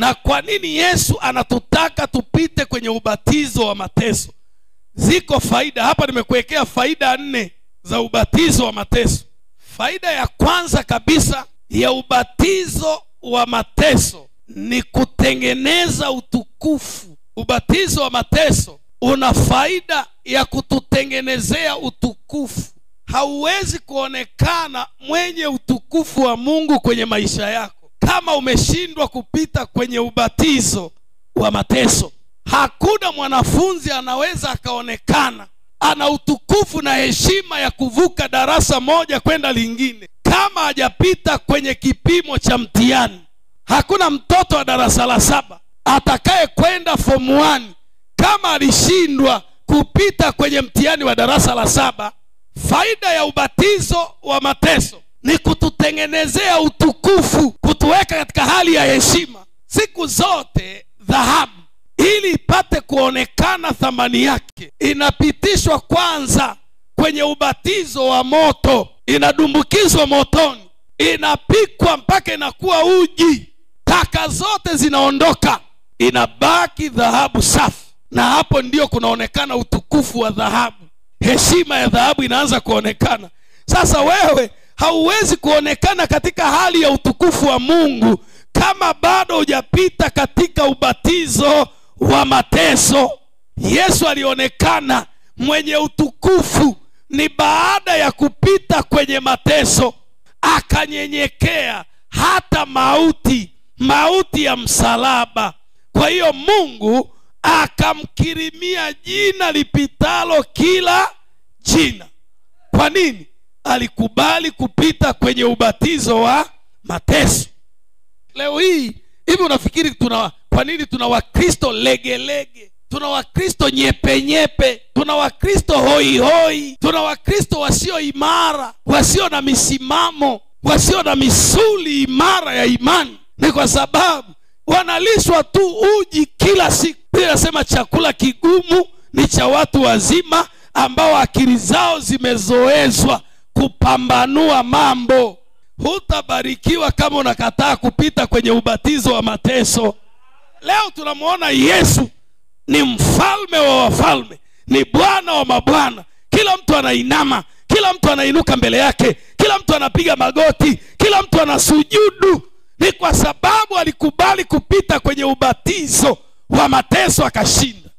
Na kwa nini Yesu anatutaka tupite kwenye ubatizo wa mateso? Ziko faida hapa, nimekuwekea faida 4 za ubatizo wa mateso. Faida ya kwanza kabisa ya ubatizo wa mateso ni kutengeneza utukufu. Ubatizo wa mateso una faida ya kututengenezea utukufu. Hauwezi kuonekana mwenye utukufu wa Mungu kwenye maisha yako kama umeshindwa kupita kwenye ubatizo wa mateso. Hakuna mwanafunzi anaweza akaonekana ana utukufu na heshima ya kuvuka darasa moja kwenda lingine kama hajapita kwenye kipimo cha mtihani. Hakuna mtoto wa darasa la 7 atakaye kwenda form 1 kama alishindwa kupita kwenye mtihani wa darasa la 7. Faida ya ubatizo wa mateso ni kututengenezea utukufu, kutuweka katika hali ya heshima. Siku zote dhahabu ili ipate kuonekana thamani yake inapitishwa kwanza kwenye ubatizo wa moto, inadumbukizwa motoni, inapikwa mpaka inakuwa uji, taka zote zinaondoka, inabaki dhahabu safi. Na hapo ndio kunaonekana utukufu wa dhahabu, heshima ya dhahabu inaanza kuonekana. Sasa wewe hauwezi kuonekana katika hali ya utukufu wa Mungu kama bado hujapita katika ubatizo wa mateso. Yesu alionekana mwenye utukufu ni baada ya kupita kwenye mateso, akanyenyekea hata mauti ya msalaba. Kwa hiyo Mungu akamkirimia jina lipitalo kila jina. Kwa nini? Alikubali kupita kwenye ubatizo wa mateso. Leo hii hivi unafikiri kwa nini tuna Wakristo legelege? Tuna Wakristo nyepe, tuna Wakristo hoi, tuna Wakristo wasio imara, wasio na misimamo, wasio na misuli imara ya imani. Ni kwa sababu wanalishwa tu uji kila siku. Biblia inasema chakula kigumu ni cha watu wazima ambao akili zao zimezoezwa kupambanua mambo. Hutabarikiwa kama unakataa kupita kwenye ubatizo wa mateso. Leo tunamuona Yesu ni mfalme wa wafalme, ni Bwana wa mabwana. Kila mtu anainama, kila mtu anainuka mbele yake, kila mtu anapiga magoti, kila mtu anasujudu. Ni kwa sababu alikubali kupita kwenye ubatizo wa mateso akashinda.